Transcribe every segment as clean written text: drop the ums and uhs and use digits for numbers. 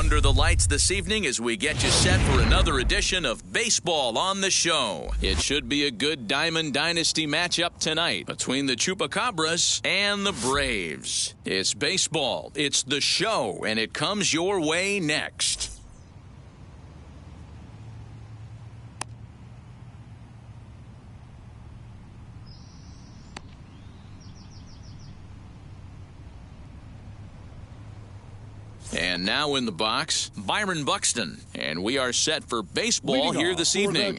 under the lights this evening as we get you set for another edition of Baseball on the Show. It should be a good Diamond Dynasty matchup tonight between the Chupacabras and the Braves. It's baseball, it's the show, and it comes your way next. And now in the box, Byron Buxton. And we are set for baseball here this evening.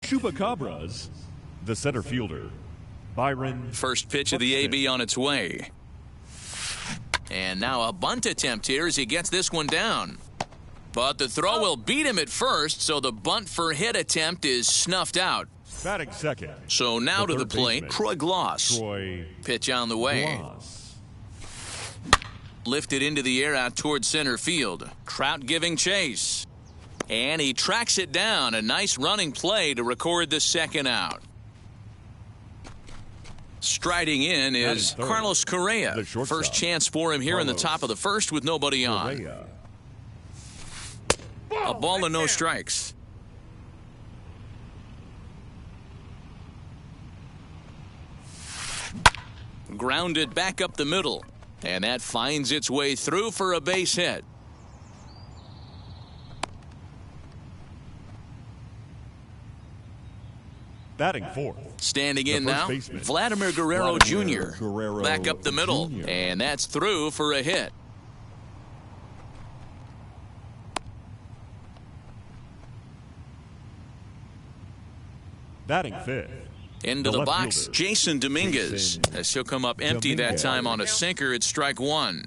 Chupacabras, the center fielder, Byron. First pitch of the AB on its way. And now a bunt attempt here as he gets this one down. But the throw will beat him at first, so the bunt for hit attempt is snuffed out. Batting second. So now to the plate, Troy Gloss. Pitch on the way. Gloss. Lifted into the air out towards center field. Trout giving chase. And he tracks it down. A nice running play to record the second out. Striding in is Carlos Correa. First chance for him here in the top of the first with nobody on. A ball and no strikes. Grounded back up the middle. And that finds its way through for a base hit. Batting fourth. Standing in now, Vladimir Guerrero Jr. Back up the middle. And that's through for a hit. Batting fifth. Into the box, Jason Dominguez, as he'll come up empty that time on a sinker at strike one.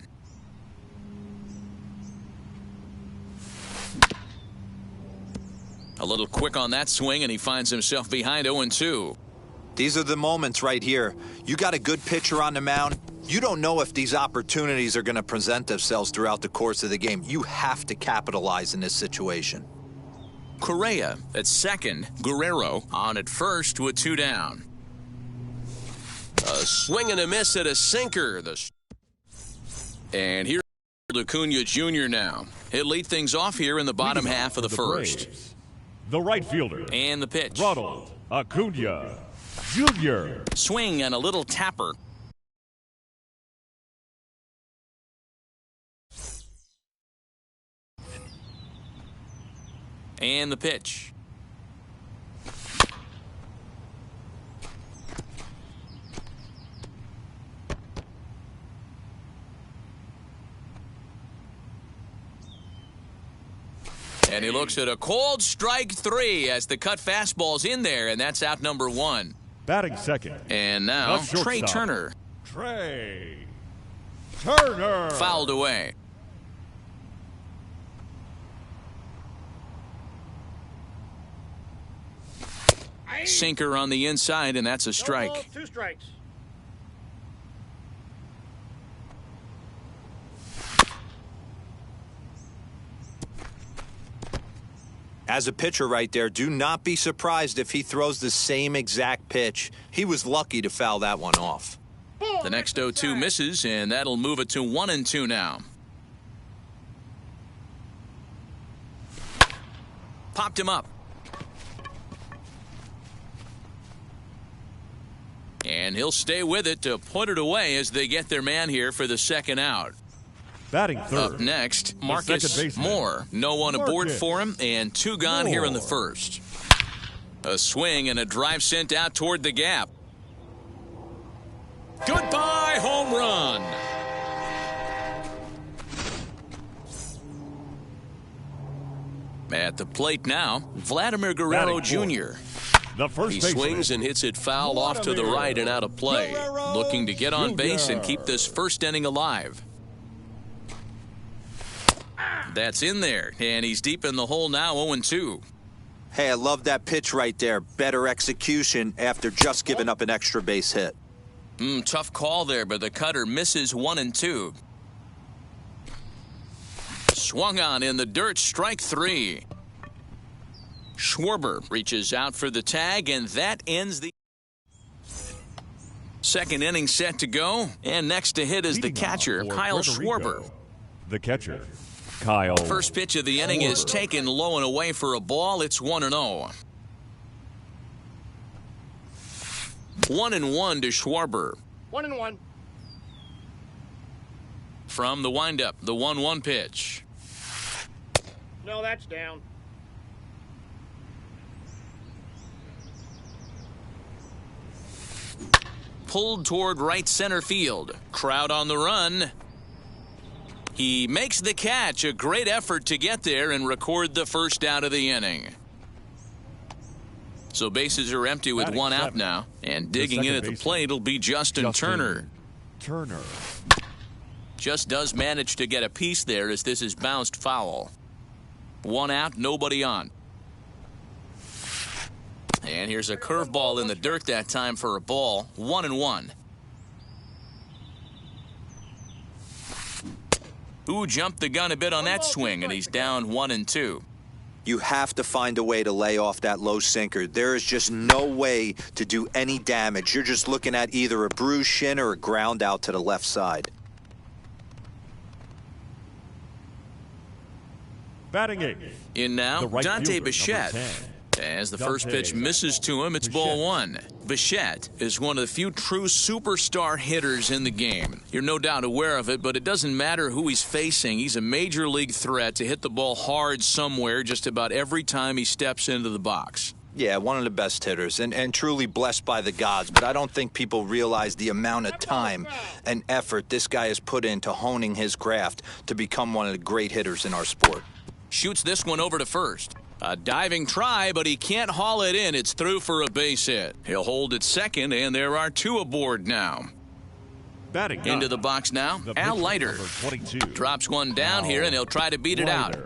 A little quick on that swing, and he finds himself behind 0-2. These are the moments right here. You got a good pitcher on the mound. You don't know if these opportunities are going to present themselves throughout the course of the game. You have to capitalize in this situation. Correa at second, Guerrero on at first with two down. A swing and a miss at a sinker. And here's Acuna Jr. now. He'll lead things off here in the bottom half of the first. The right fielder. And the pitch. Ronald Acuna Jr. Swing and a little tapper. And the pitch. And he looks at a cold strike three as the cut fastball's in there, and that's out number one. Batting second. And now Trey Turner. Trey Turner. Fouled away. Sinker on the inside, and that's a strike. 2 strikes. As a pitcher right there, do not be surprised if he throws the same exact pitch. He was lucky to foul that one off. The next 0-2 misses, and that'll move it to 1-2 now. Popped him up. And he'll stay with it to put it away as they get their man here for the second out. Batting third. Up next, Marcus Moore. No one aboard for him, and 2 gone here in the first. A swing and a drive sent out toward the gap. Goodbye, home run. At the plate now, Vladimir Guerrero Jr. He swings and hits it foul off to the right and out of play. Looking to get on base and keep this first inning alive. That's in there, and he's deep in the hole now, 0-2. Hey, I love that pitch right there. Better execution after just giving up an extra base hit. Tough call there, but the cutter misses 1-2. Swung on in the dirt, strike 3. Schwarber reaches out for the tag, and that ends the second inning set to go. And next to hit is the catcher, Kyle Schwarber. The catcher, Kyle. First pitch of the inning is taken low and away for a ball. It's 1-0. 1-1 to Schwarber. 1-1. From the windup, the 1-1 pitch. No, that's down. Pulled toward right center field. Crowd on the run. He makes the catch. A great effort to get there and record the first out of the inning. So bases are empty with one out now. And digging in at the plate will be Justin Turner. Just does manage to get a piece there as this is bounced foul. One out, nobody on. And here's a curveball in the dirt that time for a ball. 1-1. Who jumped the gun a bit on that swing, and he's down 1-2. You have to find a way to lay off that low sinker. There is just no way to do any damage. You're just looking at either a bruised shin or a ground out to the left side. Batting 8. In now, Right Dante fielder, Bichette. As the first pitch misses to him, it's ball one. Bichette is one of the few true superstar hitters in the game. You're no doubt aware of it, but it doesn't matter who he's facing. He's a major league threat to hit the ball hard somewhere just about every time he steps into the box. Yeah, one of the best hitters and truly blessed by the gods, but I don't think people realize the amount of time and effort this guy has put into honing his craft to become one of the great hitters in our sport. Shoots this one over to first. A diving try, but he can't haul it in. It's through for a base hit. He'll hold at second, and there are two aboard now. Batting Into the box now, Al Leiter. Drops one down here, and he'll try to beat it out.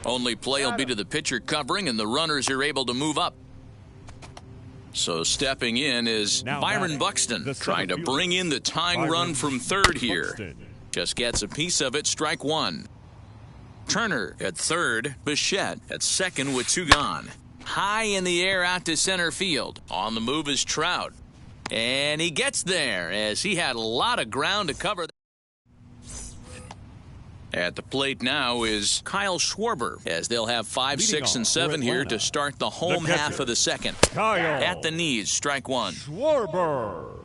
Only play will be to the pitcher covering, and the runners are able to move up. So stepping in is Byron Buxton, trying to bring in the tying run from third here. Just gets a piece of it, strike one. Turner at third, Bichette at second with two gone. High in the air out to center field. On the move is Trout. And he gets there as he had a lot of ground to cover. At the plate now is Kyle Schwarber, as they'll have 5, 6, and 7 here to start the home half of the second. At the knees, strike one. Schwarber.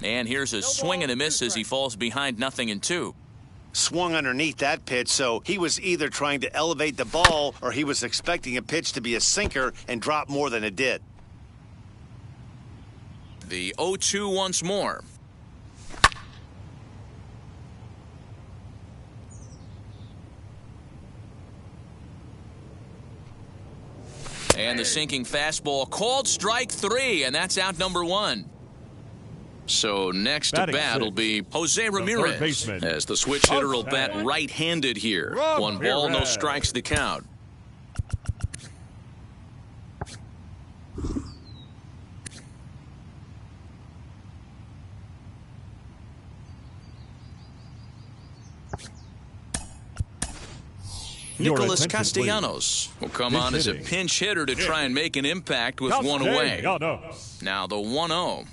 And here's a swing and a miss as he falls behind 0-2. Swung underneath that pitch, so he was either trying to elevate the ball or he was expecting a pitch to be a sinker and drop more than it did. The 0-2 once more. And the sinking fastball called strike 3, and that's out number 1. So next to bat will be Jose Ramirez, as the switch hitter will bat right-handed here. 1 ball, no strikes the count. Nicholas Castellanos will come on as a pinch hitter to try and make an impact with one away. Now the 1-0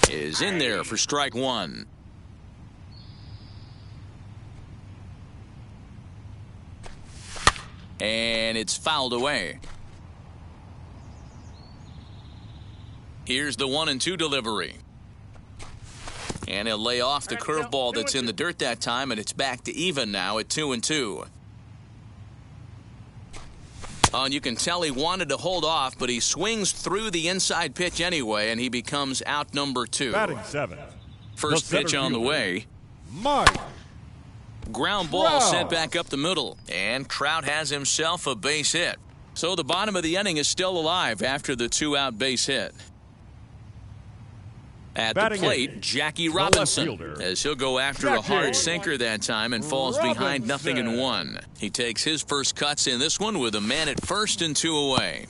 is in there for strike one. And it's fouled away. Here's the 1-2 delivery. And he'll lay off the curveball that's in the dirt that time, and it's back to even now at 2-2. Oh, and you can tell he wanted to hold off, but he swings through the inside pitch anyway, and he becomes out number 2. Batting 7. First pitch on the way. Mike. Ground ball sent back up the middle, and Trout has himself a base hit. So the bottom of the inning is still alive after the 2-out base hit. At the plate, Jackie Robinson, as he'll go after a hard sinker that time and falls behind 0-1. He takes his first cuts in this one with a man at first and 2 away.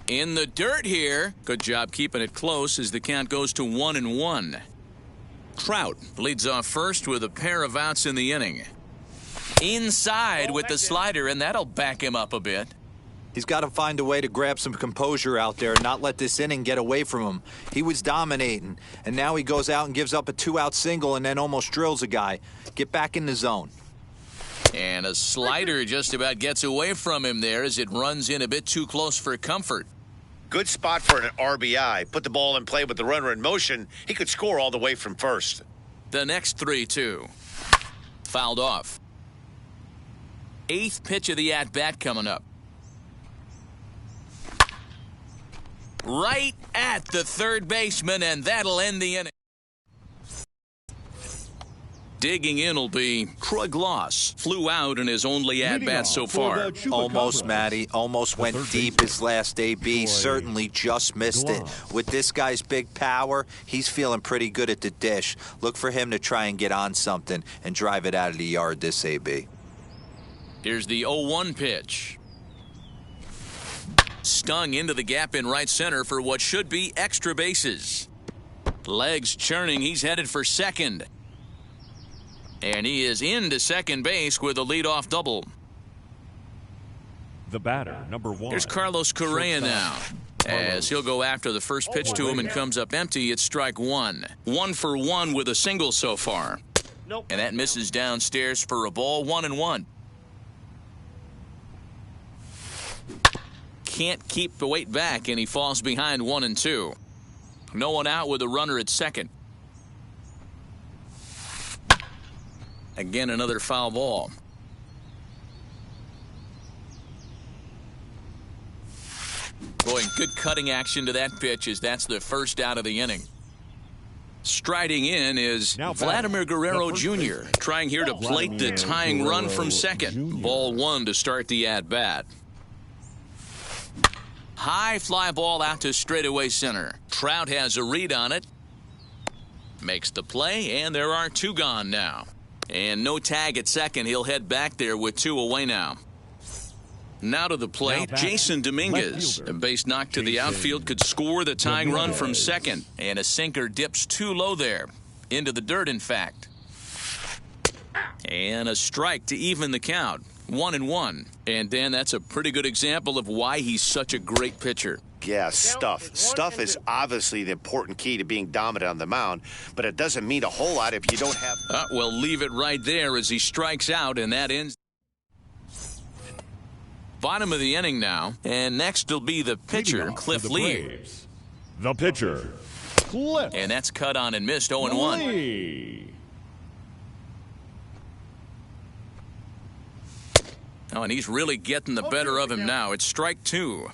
In the dirt here, good job keeping it close as the count goes to 1-1. Trout leads off first with a pair of outs in the inning. Inside with the slider, and that'll back him up a bit. He's got to find a way to grab some composure out there and not let this inning get away from him. He was dominating, and now he goes out and gives up a 2-out single and then almost drills a guy. Get back in the zone. And a slider just about gets away from him there as it runs in a bit too close for comfort. Good spot for an RBI. Put the ball in play with the runner in motion. He could score all the way from first. The next 3-2. Fouled off. 8th pitch of the at-bat coming up. Right at the third baseman, and that'll end the inning. Digging in will be Troy Gloss. Flew out in his only at-bat so far. Almost, Matty. Almost went deep his last AB. Certainly just missed it. With this guy's big power, he's feeling pretty good at the dish. Look for him to try and get on something and drive it out of the yard this AB. Here's the 0-1 pitch. Stung into the gap in right center for what should be extra bases. Legs churning, he's headed for second. And he is into second base with a leadoff double. The batter, number 1. Here's Carlos Correa now. As he'll go after the first pitch to him and comes up empty, it's strike 1. 1 for 1 with a single so far. Nope. And that misses downstairs for a ball, 1-1. Can't keep the weight back, and he falls behind 1-2. No one out with a runner at second. Again, another foul ball. Boy, good cutting action to that pitch as that's the first out of the inning. Striding in is Vladimir Guerrero Jr., trying here to plate the tying run from second. Ball 1 to start the at-bat. High fly ball out to straightaway center. Trout has a read on it. Makes the play, and there are 2 gone now. And no tag at second. He'll head back there with 2 away now. Now to the plate, Jason Dominguez. A base knock to the outfield could score the tying run from second. And a sinker dips too low there. Into the dirt, in fact. And a strike to even the count. 1-1. And Dan, that's a pretty good example of why he's such a great pitcher. Yeah, stuff. Stuff is obviously the important key to being dominant on the mound, but it doesn't mean a whole lot if you don't have... Well, leave it right there as he strikes out, and that ends. Bottom of the inning now, and next will be the pitcher, Cliff Lee. The pitcher, Cliff. And that's cut on and missed, 0-1. Lee. Oh, and he's really getting the better of him now. It's strike 2.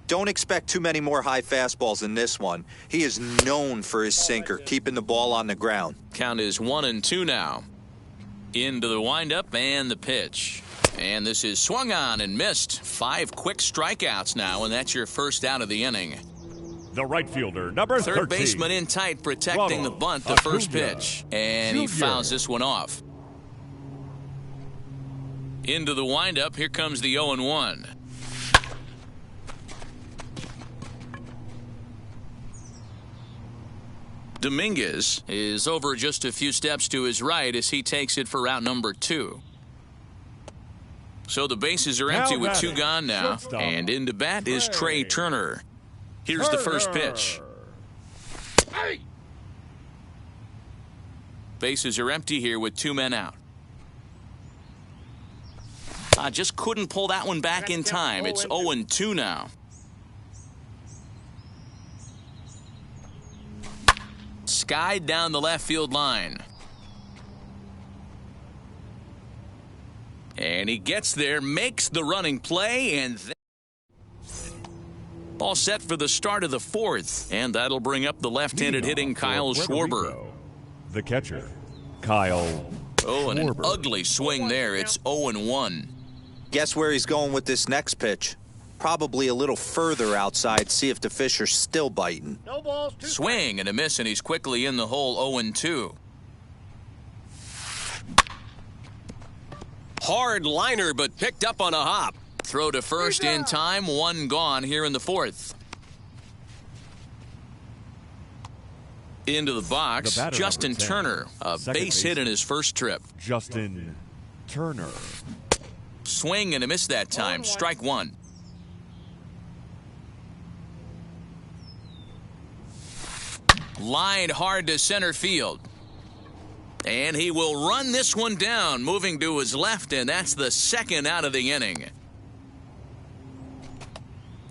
Don't expect too many more high fastballs in this one. He is known for his sinker, keeping the ball on the ground. Count is 1-2 now. Into the windup and the pitch. And this is swung on and missed. 5 quick strikeouts now, and that's your first out of the inning. The right fielder, number 13. Third baseman in tight, protecting the bunt, the first pitch. And he fouls this one off. Into the windup, here comes the 0-1. Dominguez is over just a few steps to his right as he takes it for route number 2. So the bases are empty with 2 gone now. And into bat is Trey Turner. Here's the first pitch. Bases are empty here with 2 men out. Just couldn't pull that one back in time. It's 0-2 now. Skied down the left field line. And he gets there, makes the running play, and all set for the start of the 4th. And that'll bring up the left-handed hitting Kyle Schwarber. The catcher, Kyle Oh, and Schwarber. an ugly swing there. It's 0-1. Guess where he's going with this next pitch? Probably a little further outside, see if the fish are still biting. No balls. Swing and a miss, and he's quickly in the hole, 0-2. Hard liner, but picked up on a hop. Throw to first in time, 1 gone here in the 4th. Into the box, Justin Turner, a base hit in his first trip. Justin Turner. Swing and a miss that time, strike 1. Lined hard to center field. And he will run this one down, moving to his left, and that's the second out of the inning.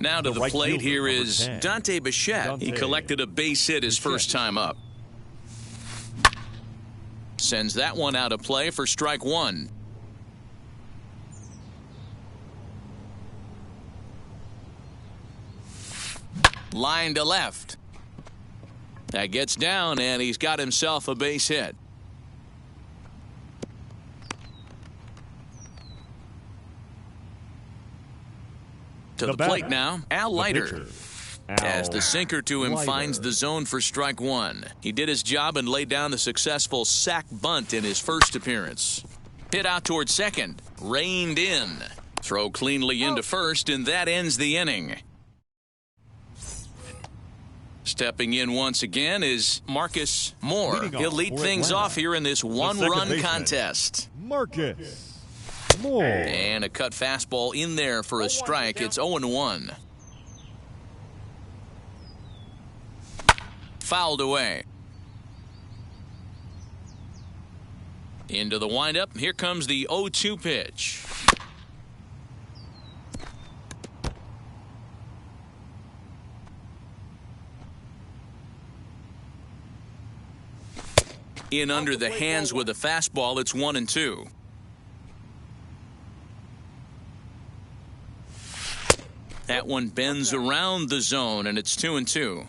Now to the plate, here is Dante Bichette. He collected a base hit his first time up. Sends that one out of play for strike one. Line to left. That gets down, and he's got himself a base hit. To the plate now, Al Leiter. As the sinker to him finds the zone for strike one. He did his job and laid down the successful sac bunt in his first appearance. Hit out toward second. Reined in. Throw cleanly into first, and that ends the inning. Stepping in once again is Marcus Moore. He'll lead things off here in this one-run contest. Marcus Moore. And a cut fastball in there for a strike. It's 0-1. Fouled away. Into the windup. Here comes the 0-2 pitch. In under the hands with a fastball. It's 1-2. That one bends around the zone, and it's 2-2.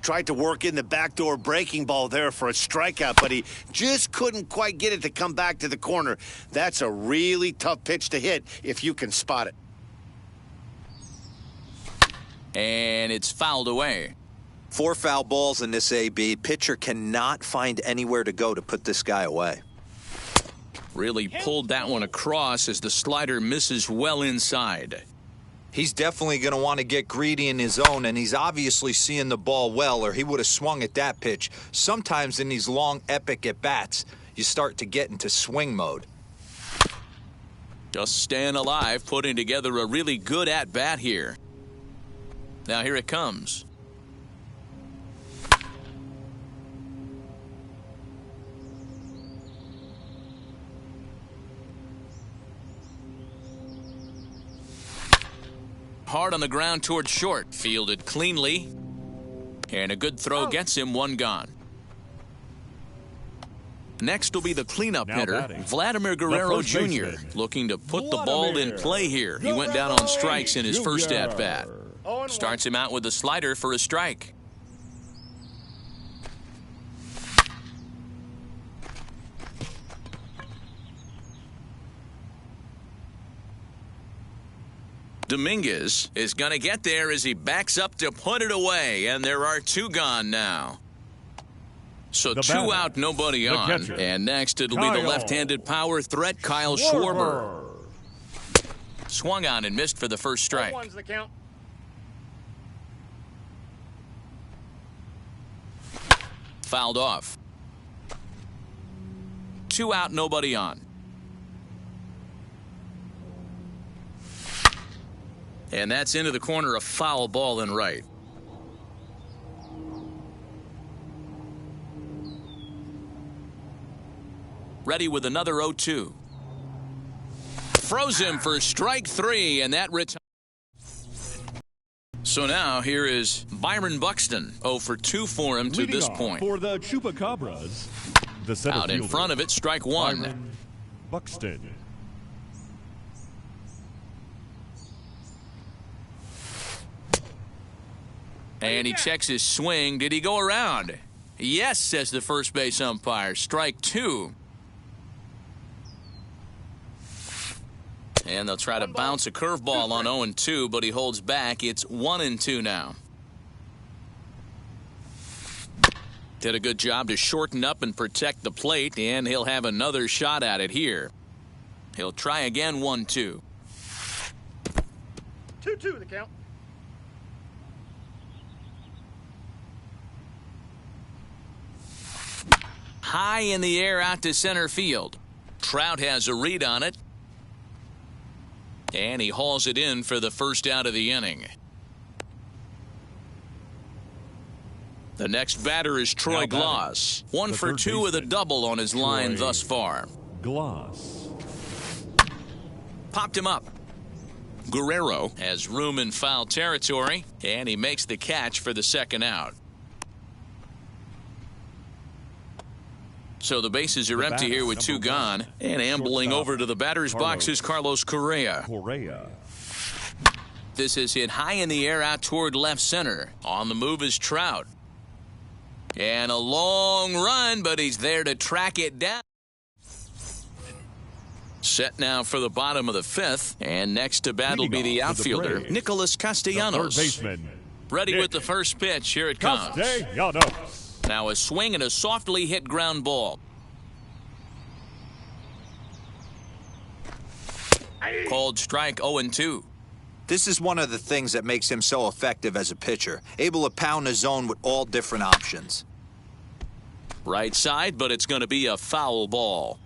Tried to work in the backdoor breaking ball there for a strikeout, but he just couldn't quite get it to come back to the corner. That's a really tough pitch to hit if you can spot it. And it's fouled away. 4 foul balls in this AB. Pitcher cannot find anywhere to go to put this guy away. Really pulled that one across as the slider misses well inside. He's definitely going to want to get greedy in his own, and he's obviously seeing the ball well, or he would have swung at that pitch. Sometimes in these long, epic at-bats, you start to get into swing mode. Just staying alive, putting together a really good at-bat here. Now here it comes. Hard on the ground toward short. Fielded cleanly. And a good throw gets him one gone. Next will be the cleanup hitter, Vladimir Guerrero Jr., looking to put the ball in play here. He went down on strikes in his first at-bat. Starts him out with a slider for a strike. Dominguez is going to get there as he backs up to put it away, and there are 2 gone now. So 2 out, nobody on. Catcher, and next it'll be the left-handed power threat, Kyle Schwarber. Swung on and missed for the first strike. 1's the count. Fouled off. 2 out, nobody on. And that's into the corner, a foul ball in right. Ready with another 0-2. Froze him for strike 3, and that retires. So now here is Byron Buxton. 0 for 2 for him to this point. For the Chupacabras, the center Out in fielder, front of it, strike 1. Byron Buxton. And he checks his swing. Did he go around? Yes, says the first base umpire. Strike 2. And they'll try to bounce a curveball on 0-2, but he holds back. It's 1-2 now. Did a good job to shorten up and protect the plate, and he'll have another shot at it here. He'll try again, 1-2. 2-2 the count. High in the air out to center field. Trout has a read on it. And he hauls it in for the first out of the inning. The next batter is Troy Now batting, Gloss. 1 the for third 2 with a baseman, double on his line Troy thus far. Gloss. Popped him up. Guerrero has room in foul territory, and he makes the catch for the second out. So the bases are empty here with 2 gone, and ambling Shortstop, over to the batter's box is Carlos Correa. This is hit high in the air out toward left center. On the move is Trout. And a long run, but he's there to track it down. Set now for the bottom of the 5th, and next to bat will be the outfielder, Nicholas Castellanos. The third baseman, Ready with the first pitch. Here it comes. Castellanos. Now a swing and a softly hit ground ball. Called strike 0-2. This is one of the things that makes him so effective as a pitcher, able to pound the zone with all different options. Right side, but it's going to be a foul ball.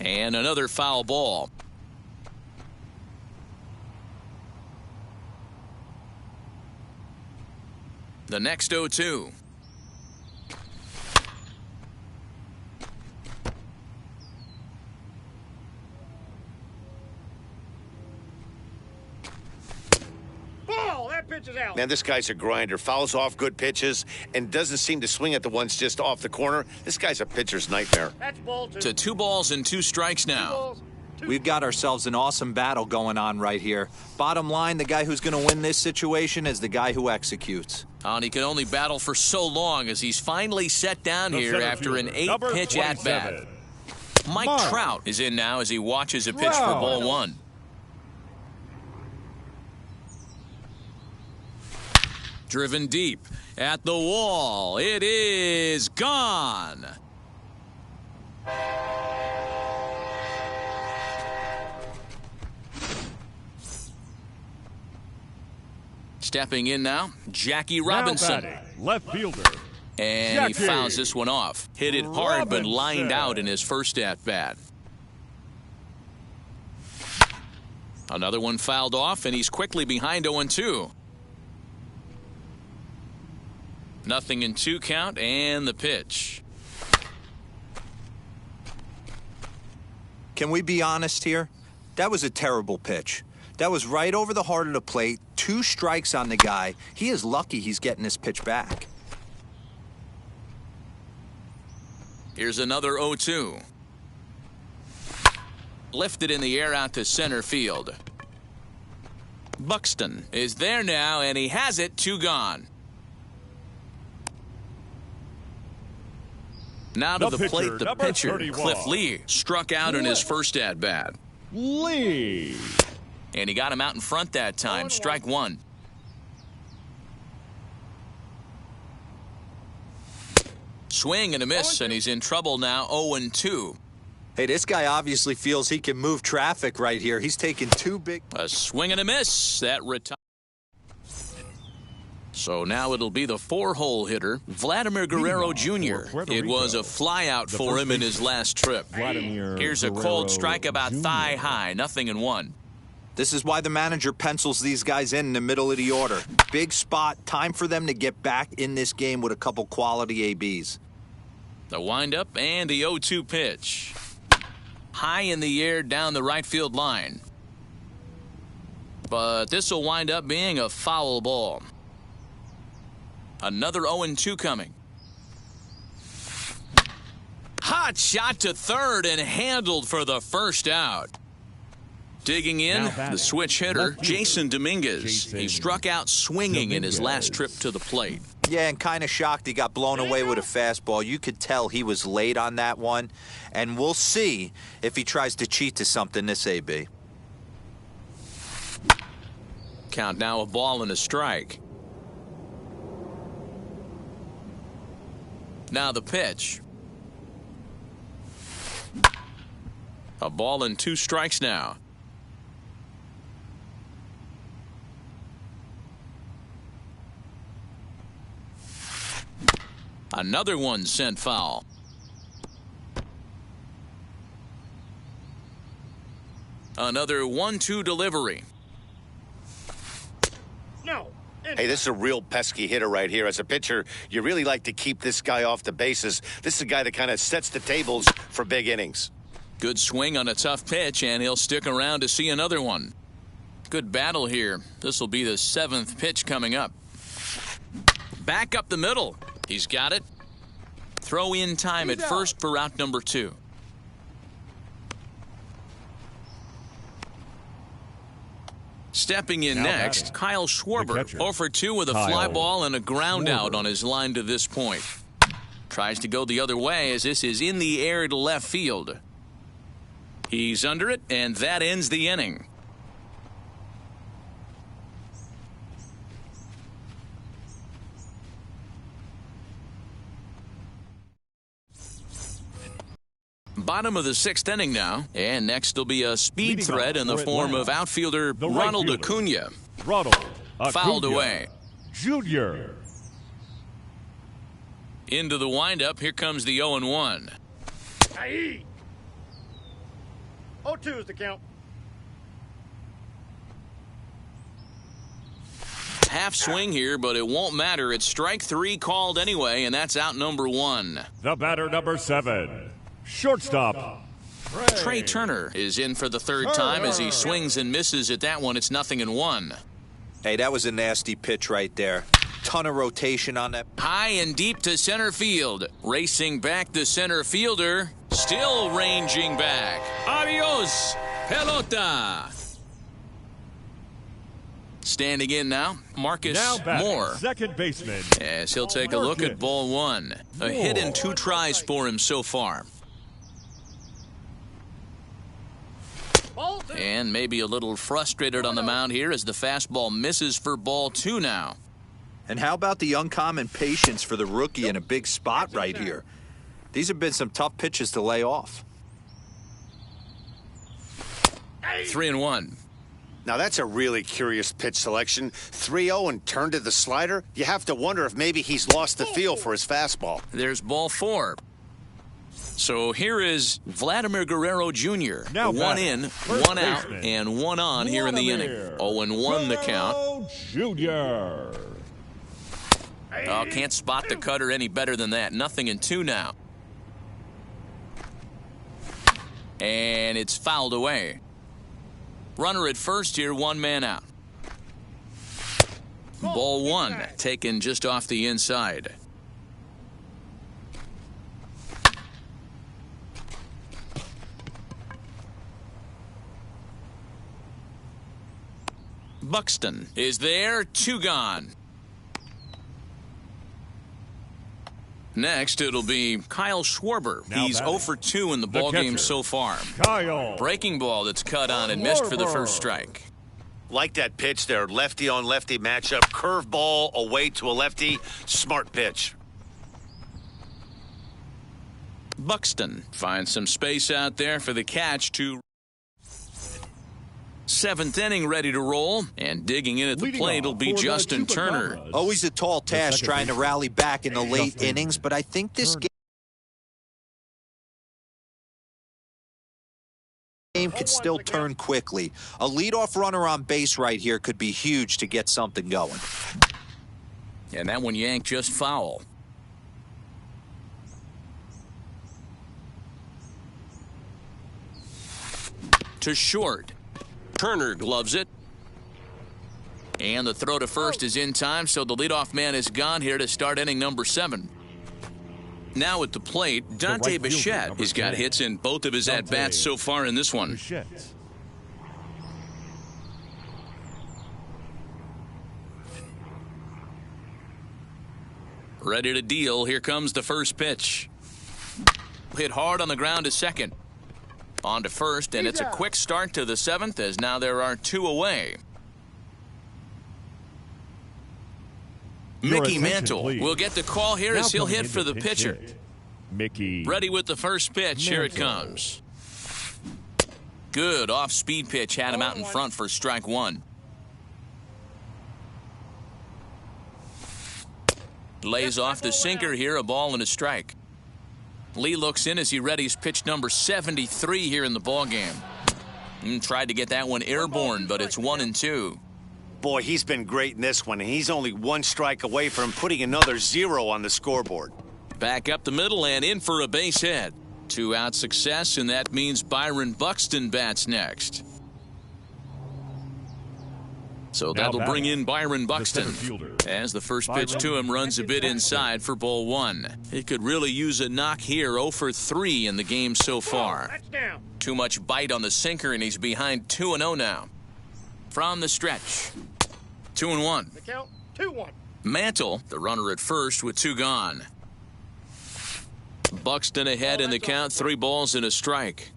And another foul ball. The next 0-2. Ball! That pitch is out. Man, this guy's a grinder. Fouls off good pitches and doesn't seem to swing at the ones just off the corner. This guy's a pitcher's nightmare. That's ball 2. To 2 balls and 2 strikes now. Balls, 2. We've got ourselves an awesome battle going on right here. Bottom line, the guy who's going to win this situation is the guy who executes. And he can only battle for so long as he's finally set down The here center after an fielder, number 8-pitch at-bat. 27. Mike Trout is in now as he watches a pitch for ball 1. Driven deep at the wall. It is gone. Stepping in now, Jackie Robinson. Now batting, left fielder. And he Jackie fouls this one off. Hit it hard, but lined Robinson. out in his first at-bat. Another one fouled off, and he's quickly behind 0-2. Nothing in 2 count, and the pitch. Can we be honest here? That was a terrible pitch. That was right over the heart of the plate. 2 strikes on the guy. He is lucky he's getting this pitch back. Here's another 0-2. Lifted in the air out to center field. Buxton is there now, and he has it. 2 gone. Now to The the plate, pitcher, the number pitcher, 31. Cliff Lee, struck out in his first at-bat. Lee. And he got him out in front that time. Strike 1. Swing and a miss, and he's in trouble now. 0-2. Hey, this guy obviously feels he can move traffic right here. He's taking 2 big... A swing and a miss. That retires. So now it'll be the 4-hole hitter, Vladimir Guerrero Jr. It was a flyout for him in his last trip. Vladimir Here's a Guerrero cold strike about Jr. thigh high. 0-1. This is why the manager pencils these guys in the middle of the order. Big spot, time for them to get back in this game with a couple quality ABs. The windup and the 0-2 pitch. High in the air down the right field line. But this will wind up being a foul ball. Another 0-2 coming. Hot shot to third and handled for the first out. Digging in, the switch hitter, Jason Dominguez. He struck out swinging in his last trip to the plate. Yeah, and kind of shocked he got blown away with a fastball. You could tell he was late on that one. And we'll see if he tries to cheat to something this AB. Count now a ball and a strike. Now the pitch. A ball and 2 strikes now. Another one sent foul. Another 1-2 delivery. No. Hey, this is a real pesky hitter right here. As a pitcher, you really like to keep this guy off the bases. This is a guy that kind of sets the tables for big innings. Good swing on a tough pitch, and he'll stick around to see another one. Good battle here. This will be the 7th pitch coming up. Back up the middle. He's got it. Throw in time at first for out number 2. Stepping in next, Kyle Schwarber, 0 for 2 with a fly ball and a ground out on his line to this point. Tries to go the other way as this is in the air to left field. He's under it, and that ends the inning. Bottom of the 6th inning now, and next will be a speed threat in the form of outfielder Ronald Acuna. Fouled away. Junior. Into the windup, here comes the 0-1. 0-2 is the count. Half swing here, but it won't matter. It's strike 3 called anyway, and that's out number 1. The batter, number 7. Shortstop. Trey Turner is in for the 3rd time as he swings and misses at that one. It's 0-1. Hey, that was a nasty pitch right there. Ton of rotation on that. High and deep to center field. Racing back the center fielder. Still ranging back. Adios, pelota. Standing in now, Marcus Moore. Second baseman. As he'll take a look at ball 1. A hit and 2 tries for him so far. And maybe a little frustrated on the mound here as the fastball misses for ball 2 now. And how about the uncommon patience for the rookie in a big spot right here? These have been some tough pitches to lay off. 3-1. Now, that's a really curious pitch selection. 3-0 and turned to the slider. You have to wonder if maybe he's lost the feel for his fastball. There's ball 4. So here is Vladimir Guerrero Jr. Now 1 in, 1 out, and 1 on here in the inning. 0-1 the count. Junior. Oh, can't spot the cutter any better than that. 0-2 now. And it's fouled away. Runner at first here, 1 man out. Ball 1, taken just off the inside. Buxton is there, 2 gone. Next, it'll be Kyle Schwarber. He's 0 for 2 in the ballgame so far. Kyle. Breaking ball that's cut on and missed for the first strike. Like that pitch there, lefty on lefty matchup, curveball away to a lefty, smart pitch. Buxton finds some space out there for the catch to 7th inning ready to roll, and digging in at the plate will be Justin Turner. Always a tall task trying to rally back in the late innings, but I think this game could still turn quickly. A leadoff runner on base right here could be huge to get something going. And that one yanked just foul. To short. Turner gloves it. And the throw to first is in time, so the leadoff man is gone here to start inning number 7. Now at the plate, Dante Bichette. He's got hits in both of his at-bats so far in this one. Ready to deal. Here comes the first pitch. Hit hard on the ground to second. On to first, and it's a quick start to the 7th as now there are 2 away. Mickey Mantle will get the call here as he'll hit for the pitcher. Mickey. Ready with the first pitch. Here it comes. Good off-speed pitch had him out in front for strike 1. Lays off the sinker here, a ball and a strike. Lee looks in as he readies pitch number 73 here in the ballgame. Tried to get that one airborne, but it's 1-2. Boy, he's been great in this one, and he's only one strike away from putting another 0 on the scoreboard. Back up the middle and in for a base hit. 2-out success, and that means Byron Buxton bats next. So that'll bring in Byron Buxton as the first pitch to him runs a bit inside for ball 1. He could really use a knock here. 0 for 3 in the game so far. Too much bite on the sinker, and he's behind 2-0 now. From the stretch, 2-1. The count, 2-1. Mantle, the runner at first with 2 gone. Buxton ahead in the count, 3 balls and a strike.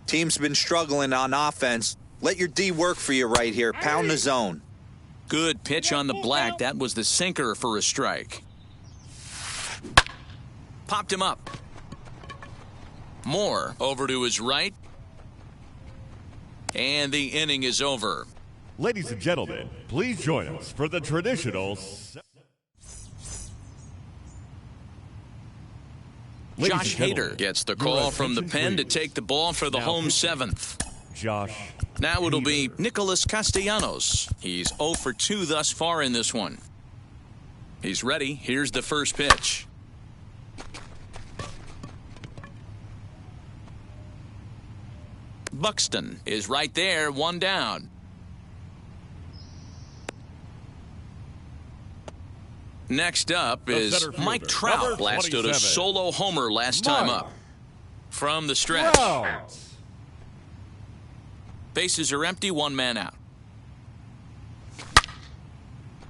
Team's been struggling on offense. Let your D work for you right here. Pound the zone. Good pitch on the black. That was the sinker for a strike. Popped him up. Moore over to his right. And the inning is over. Ladies and gentlemen, please join us for the traditional... Josh Hader gets the call from the pen to take the ball for the home 7th. Josh. Now it'll be Nicholas Castellanos. He's 0 for 2 thus far in this one. He's ready. Here's the first pitch. Buxton is right there, 1 down. Next up is Mike Trout. Blasted a solo homer last time up. From the stretch. Bases are empty, 1 man out.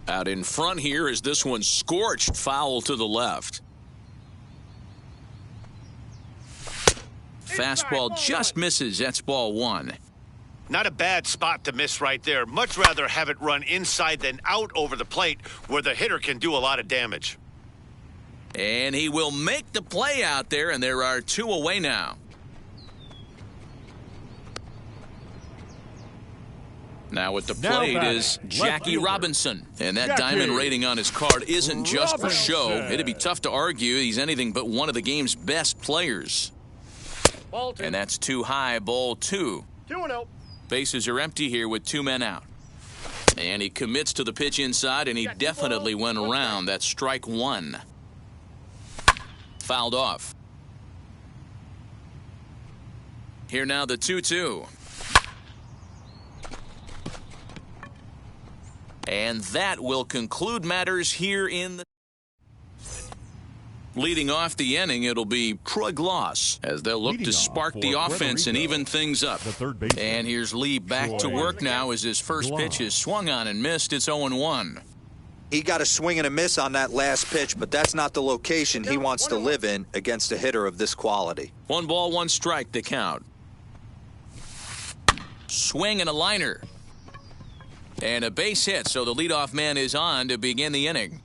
Out in front here is this one scorched foul to the left. Fastball just misses. That's ball 1. Not a bad spot to miss right there. Much rather have it run inside than out over the plate where the hitter can do a lot of damage. And he will make the play out there, and there are 2 away now. Now at the plate is Jackie Robinson. And that diamond rating on his card isn't just for show. It'd be tough to argue he's anything but one of the game's best players. And that's too high, ball 2. 2-0. Bases are empty here with 2 men out. And he commits to the pitch inside, and he definitely went around. That's strike 1. Fouled off. Here now the 2-2. And that will conclude matters here in the... Leading off the inning, it'll be Troy Gloss as they'll look to spark the offense and even things up. And here's Lee back to work now as his first pitch is swung on and missed. It's 0-1. He got a swing and a miss on that last pitch, but that's not the location he wants to live in against a hitter of this quality. 1 ball, 1 strike, the count. Swing and a liner. And a base hit, so the leadoff man is on to begin the inning.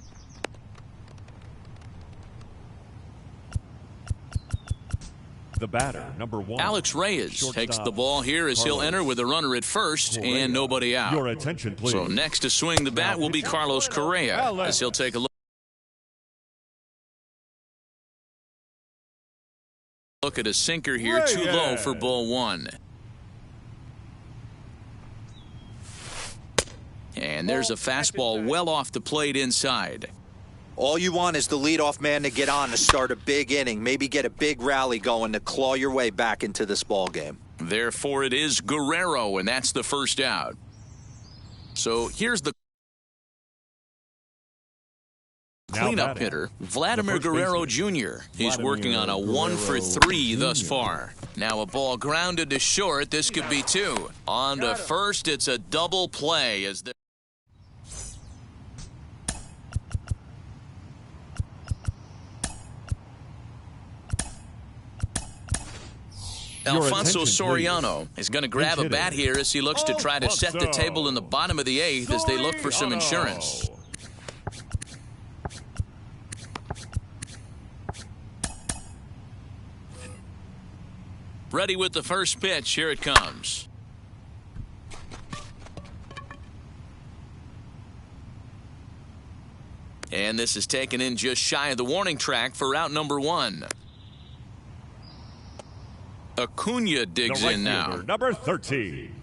The batter, number 1. Alex Reyes takes the ball here as he'll enter with a runner at first and nobody out. Your attention, please. So next to swing the bat will be Carlos Correa as he'll take a look at a sinker here, too low for ball 1. And there's a fastball well off the plate inside. All you want is the leadoff man to get on to start a big inning, maybe get a big rally going to claw your way back into this ball game. Therefore, it is Guerrero, and that's the first out. So here's the cleanup hitter, Vladimir Guerrero Jr. He's working on a 1 for 3 thus far. Now a ball grounded to short. This could be 2. On to first, it's a double play as the Alfonso Soriano is going to grab a bat here as he looks to try to set the table in the bottom of the 8th as they look for some insurance. Ready with the first pitch. Here it comes. And this is taken in just shy of the warning track for out number 1. Acuna digs in now. Number 13,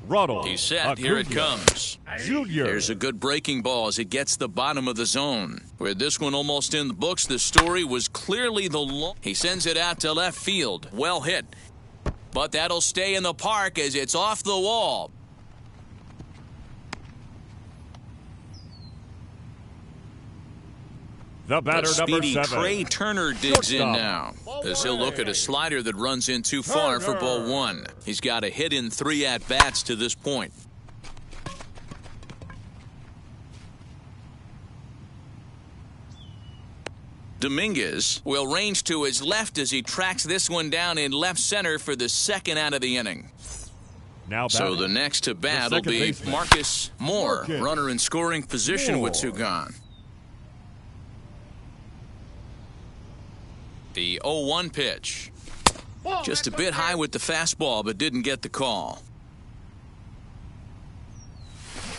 Ronald He's set. Here it comes. Jr. There's a good breaking ball as it gets the bottom of the zone. With this one almost in the books, the story was clearly the long. He sends it out to left field. Well hit. But that'll stay in the park as it's off the wall. The batter, The number speedy 7. Trey Turner digs in Shortstop. now, as he'll look at a slider that runs in too far for ball 1. He's got a hit in 3 at-bats to this point. Dominguez will range to his left as he tracks this one down in left center for the second out of the inning. Now So batting, the next to bat the will second be baseman. Marcus Moore, Marcus runner in scoring position with 2 Moore. gone. The 0-1 pitch. Just a bit high with the fastball, but didn't get the call.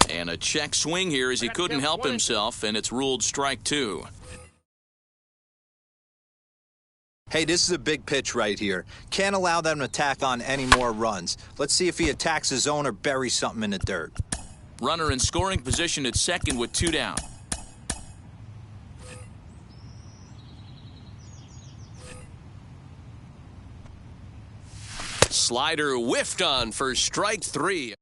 And a check swing here as he couldn't help himself, and it's ruled strike 2. Hey, this is a big pitch right here. Can't allow them to tack on any more runs. Let's see if he attacks his zone or buries something in the dirt. Runner in scoring position at second with 2 down. Slider whiffed on for strike 3.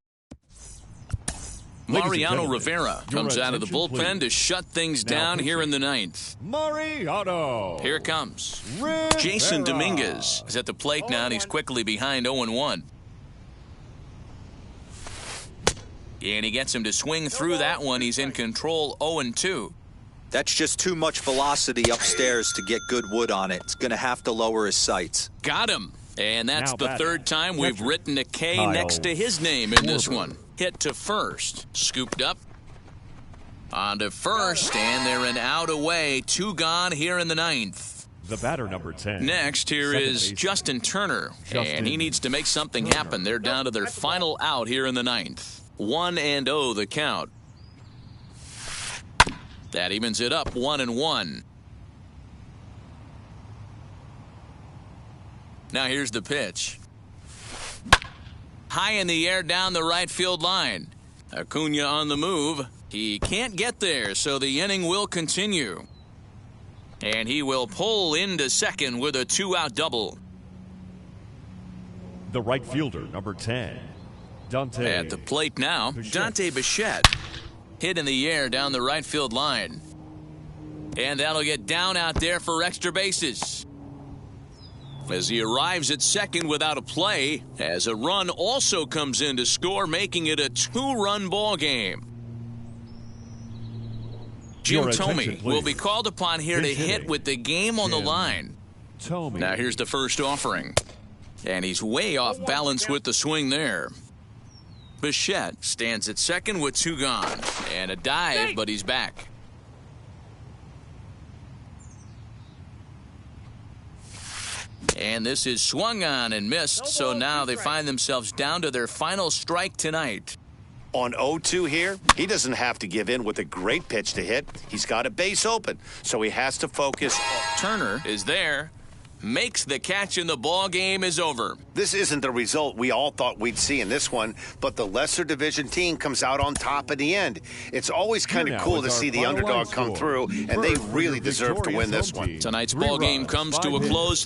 Ladies and Mariano gentlemen, Rivera your comes out of the attention, bullpen to please. shut things Now down here in pitching. the 9th. Mariano. Here it comes. Rivera. Jason Dominguez is at the plate now, and he's quickly behind 0-1. And he gets him to swing through that one. He's in control 0-2. That's just too much velocity upstairs to get good wood on it. It's going to have to lower his sights. Got him. And that's Now the batting. 3rd time we've Catcher. written a K Kyle next to his name in this Schwarber. one. Hit to first. Scooped up. On to first, and they're an out away. 2 gone here in the 9th. The batter, number 10. Next, here Second is baseman. Justin Turner. Justin And he needs to make something Turner. happen. They're down to their final out here in the 9th. 1-0 the count. That evens it up 1-1. Now here's the pitch. High in the air down the right field line. Acuna on the move. He can't get there, so the inning will continue. And he will pull into second with a 2-out double. The right fielder, number 10. Dante. At the plate now, Bichette. Dante Bichette. Hit in the air down the right field line. And that'll get down out there for extra bases. As he arrives at second without a play, as a run also comes in to score, making it a 2-run ball game. Jim Your attention, Thome will be please. called upon here to Pitch hit hitting. with the game on the Jim line. Thome. Now here's the first offering. And he's way off balance with the swing there. Bichette stands at second with 2 gone. And a dive, but he's back. And this is swung on and missed, so now they find themselves down to their final strike tonight. On 0-2 here, he doesn't have to give in with a great pitch to hit. He's got a base open, so he has to focus. Turner is there, makes the catch, and the ball game is over. This isn't the result we all thought we'd see in this one, but the lesser division team comes out on top in the end. It's always kind Here of now cool is to our see the final underdog line come score. through, and they First, for really your deserve to win victorious this home one. team. Tonight's 3 ball game runs, comes 5 to a hits. close